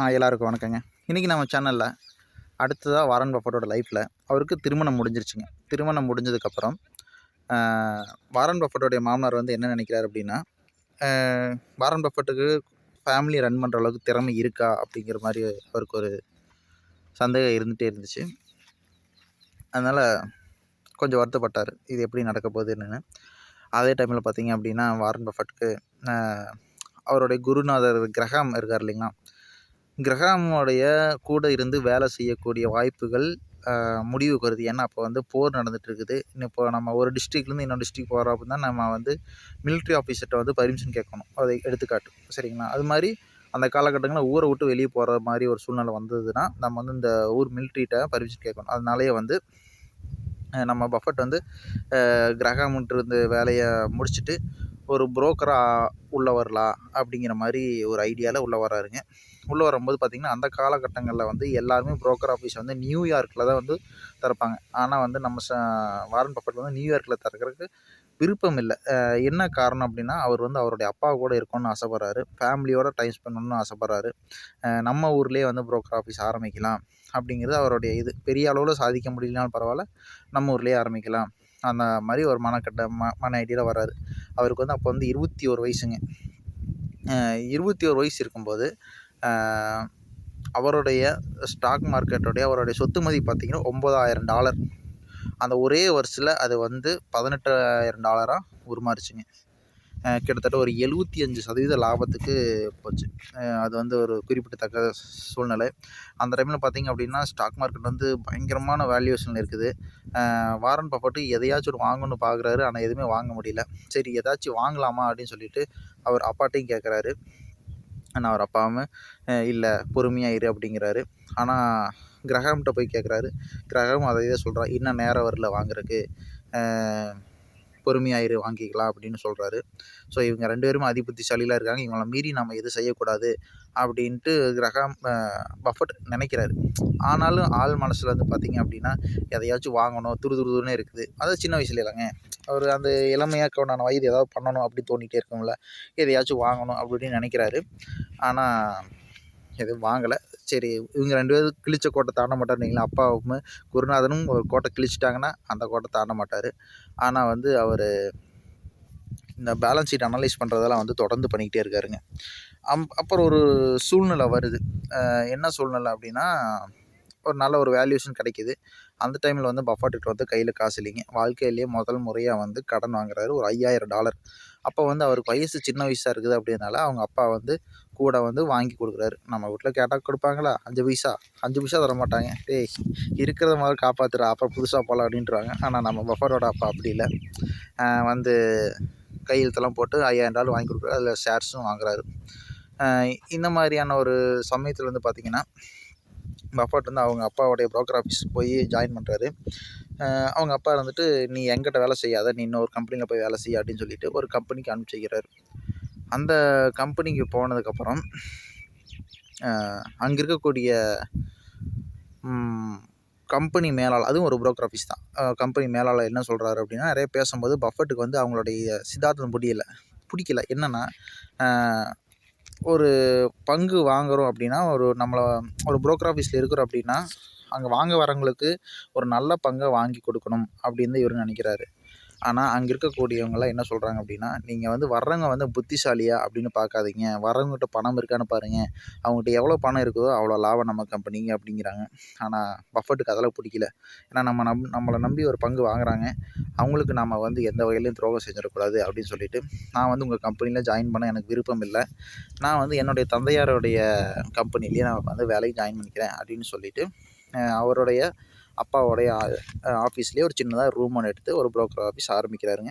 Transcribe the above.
எல்லாருக்கும் வணக்கங்க. இன்றைக்கி நம்ம சேனலில் அடுத்ததாக வாரன் பஃபட்டோட லைஃப்பில் அவருக்கு திருமணம் முடிஞ்சிருச்சுங்க. திருமணம் முடிஞ்சதுக்கப்புறம் வாரன் பஃபட்டோடைய மாமனார் வந்து என்ன நினைக்கிறார் அப்படின்னா, வாரன் பஃபட்டுக்கு ஃபேமிலி ரன் பண்ணுற அளவுக்கு திறமை இருக்கா அப்படிங்கிற மாதிரி அவருக்கு ஒரு சந்தேகம் இருந்துகிட்டே இருந்துச்சு. அதனால் கொஞ்சம் வருத்தப்பட்டார், இது எப்படி நடக்க போகுது என்னன்னு. அதே டைமில் பார்த்தீங்க அப்படின்னா வாரன் பஃபட்டுக்கு அவருடைய குருநாதர் கிரஹாம் இருக்கார் இல்லைங்களா, கிரஹாமுடைய கூட இருந்து வேலை செய்யக்கூடிய வாய்ப்புகள் முடிவுக்கு வருது. ஏன்னா அப்போ வந்து போர் நடந்துகிட்ருக்குது. இப்போ நம்ம ஒரு டிஸ்ட்ரிக்ட்லேருந்து இன்னொரு டிஸ்ட்ரிக் போகிறோம் அப்படின்னா நம்ம வந்து மிலிட்ரி ஆஃபீஸர்கிட்ட வந்து பர்மிஷன் கேட்கணும். அதை எடுத்துக்காட்டு சரிங்களா. அது மாதிரி அந்த காலகட்டங்களில் ஊரை விட்டு வெளியே போகிற மாதிரி ஒரு சூழ்நிலை வந்ததுன்னா நம்ம வந்து இந்த ஊர் மிலிட்ரிகிட்ட பர்மிஷன் கேட்கணும். அதனாலேயே வந்து நம்ம பஃபட் வந்து கிரஹாம்கிட்ட இருந்து வேலையை முடிச்சுட்டு ஒரு புரோக்கராக உள்ளே வரலாம் அப்படிங்கிற மாதிரி ஒரு ஐடியாவில் உள்ளே வராருங்க. உள்ளே வரும்போது பார்த்திங்கன்னா அந்த காலகட்டங்களில் வந்து எல்லாருமே புரோக்கர் ஆஃபீஸ் வந்து நியூயார்க்கில் தான் வந்து திறப்பாங்க. ஆனால் வந்து நம்ம வாரன் பஃபட் வந்து நியூயார்க்கில் திறக்கிறதுக்கு விருப்பம் இல்லை. என்ன காரணம் அப்படின்னா, அவர் வந்து அவருடைய அப்பா கூட இருக்கணும்னு ஆசைப்பட்றாரு. ஃபேமிலியோட டைம் ஸ்பெண்ட் பண்ணணும்னு ஆசைப்பட்றாரு. நம்ம ஊர்லேயே வந்து புரோக்கர் ஆஃபீஸ் ஆரம்பிக்கலாம் அப்படிங்கிறது அவருடைய இது. பெரிய அளவில் சாதிக்க முடியலனாலும் பரவாயில்ல, நம்ம ஊர்லேயே ஆரம்பிக்கலாம் அந்த மாதிரி ஒரு மன ஐடியாவில் வராரு. அவருக்கு வந்து அப்போ வந்து 21 வயசுங்க. 21 வயசு இருக்கும்போது அவருடைய ஸ்டாக் மார்க்கெட்டோடைய அவருடைய சொத்து மதிப்பு பார்த்திங்கன்னா $9,000. அந்த ஒரே வருஷத்தில் அது வந்து $18,000 உருமாறுச்சுங்க. கிட்டத்தட்ட ஒரு 75% லாபத்துக்கு போச்சு. அது வந்து ஒரு குறிப்பிடத்தக்க சூழ்நிலை. அந்த டைமில் பார்த்திங்க அப்படின்னா ஸ்டாக் மார்க்கெட் வந்து பயங்கரமான வேல்யூவேஷனில் இருக்குது. வாரன் பஃபட்டு எதையாச்சும் ஒரு வாங்கணும்னு பார்க்குறாரு. ஆனால் எதுவுமே வாங்க முடியல. சரி ஏதாச்சும் வாங்கலாமா அப்படின்னு சொல்லிட்டு அவர் அப்பாட்டையும் கேட்குறாரு. ஆனால் அவர் அப்பாவும் இல்லை பொறுமையாக இரு அப்படிங்கிறாரு. ஆனால் கிரஹாம்கிட்ட போய் கேட்குறாரு. கிரஹாம் அதை இதை சொல்கிறார், இன்னும் நேரம் வரல வாங்குறதுக்கு, பொறுமையாயிரு வாங்கிக்கலாம் அப்படின்னு சொல்கிறாரு. ஸோ இவங்க 2 பேருமே அதிபுத்திசாலிலாம் இருக்காங்க. இவங்கள மீறி நம்ம எதுவும் செய்யக்கூடாது அப்படின்ட்டு கிரஹாம் பஃபட் நினைக்கிறாரு. ஆனாலும் ஆள் மனசில் வந்து பார்த்திங்க அப்படின்னா எதையாச்சும் வாங்கணும் துருதுருன்னு இருக்குது. அதாவது சின்ன வயசுல இல்லைங்க, அவர் அந்த இளமையாக்கான வயது ஏதாவது பண்ணணும் அப்படின்னு தோணிகிட்டே இருக்கும்ல, எதையாச்சும் வாங்கணும் அப்படின்னு நினைக்கிறாரு. ஆனால் எதுவும் வாங்கலை. சரி இவங்க 2 பேரும் கிழிச்ச கோட்டை தாண்ட மாட்டார்னு வைங்களேன். அப்பாவும் குருநாதனும் ஒரு கோட்டை கிழிச்சிட்டாங்கன்னா அந்த கோட்டை தாண்ட மாட்டார். ஆனால் வந்து அவர் இந்த பேலன்ஸ் ஷீட் அனலைஸ் பண்ணுறதெல்லாம் வந்து தொடர்ந்து பண்ணிக்கிட்டே இருக்காருங்க. அப்புறம் ஒரு சூழ்நிலை வருது. என்ன சூழ்நிலை அப்படின்னா, ஒரு நல்ல ஒரு வேல்யூஷன் கிடைக்கிது. அந்த டைமில் வந்து பஃபட்டுக்கு வந்து கையில் காசு இல்லைங்க. வாழ்க்கையிலேயே முதல் முறையாக வந்து கடன் வாங்குறாரு, ஒரு $5,000. அப்போ வந்து அவருக்கு வயசு சின்ன வயசாக இருக்குது அப்படின்றனால அவங்க அப்பா வந்து கூட வந்து வாங்கி கொடுக்குறாரு. நம்ம வீட்டில் கேட்டால் கொடுப்பாங்களா? 5 பைசா 5 பைசா தர மாட்டாங்க. டேய் இருக்கிறத முதல்ல காப்பாற்றுறா, அப்புறம் புதுசாக போகலாம் அப்படின்ட்டுருவாங்க. ஆனால் நம்ம பஃபட்டோட அப்பா அப்படி இல்லை. வந்து கையெழுத்தெல்லாம் போட்டு $5,000 வாங்கி கொடுக்குறாரு. அதில் ஷேர்ஸும் வாங்குறாரு. இந்த மாதிரியான ஒரு சமயத்தில் வந்து பார்த்திங்கன்னா பஃபட் வந்து அவங்க அப்பாவுடைய புரோக்கர் ஆஃபீஸ் போய் ஜாயின் பண்ணுறாரு. அவங்க அப்பா வந்துட்டு நீ என்கிட்ட வேலை செய்யாத, நீ இன்னொரு கம்பெனியில் போய் வேலை செய்ய அப்படின்னு சொல்லிட்டு ஒரு கம்பெனிக்கு அனுப்பிச்சி வைக்கிறாரு. அந்த கம்பெனிக்கு போனதுக்கப்புறம் அங்கே இருக்கக்கூடிய கம்பெனி மேலாளர், அதுவும் ஒரு புரோக்கர் ஆஃபீஸ் தான். கம்பெனி மேலாளர் என்ன சொல்கிறாரு அப்படின்னா, நிறைய பேசும்போது பஃபட்டுக்கு வந்து அவங்களுடைய சித்தாந்தம் பிடிக்கல. என்னென்னா, ஒரு பங்கு வாங்குகிறோம் அப்படின்னா, ஒரு புரோக்கர் ஆஃபீஸில் இருக்கிறோம் அப்படின்னா அங்கே வாங்க வரவங்களுக்கு ஒரு நல்ல பங்கை வாங்கி கொடுக்கணும் அப்படின்னு தான் இவர் நினைக்கிறாரு. ஆனால் அங்கே இருக்கக்கூடியவங்களாம் என்ன சொல்கிறாங்க அப்படின்னா, நீங்கள் வந்து வர்றவங்க வந்து புத்திசாலியா அப்படின்னு பார்க்காதீங்க, வர்றவங்ககிட்ட பணம் இருக்கான்னு பாருங்கள், அவங்ககிட்ட எவ்வளோ பணம் இருக்குதோ அவ்வளோ லாபம் நம்ம கம்பெனிங்க அப்படிங்கிறாங்க. ஆனால் பஃபட்டுக்கு அதெல்லாம் பிடிக்கல. ஏன்னா நம்மளை நம்பி ஒரு பங்கு வாங்குறாங்க, அவங்களுக்கு நம்ம வந்து எந்த வகையிலையும் துரோகம் செஞ்சிடக்கூடாது அப்படின்னு சொல்லிட்டு, நான் வந்து உங்கள் கம்பெனியில் ஜாயின் பண்ண எனக்கு விருப்பம் இல்லை, நான் வந்து என்னுடைய தந்தையாருடைய கம்பெனிலேயே நான் வந்து வேலைக்கு ஜாயின் பண்ணிக்கிறேன் அப்படின்னு சொல்லிட்டு அவருடைய அப்பாவோடைய ஆஃபீஸ்லேயே ஒரு சின்னதாக ரூம் ஒன்று எடுத்து ஒரு புரோக்கர் ஆஃபீஸ் ஆரம்பிக்கிறாருங்க.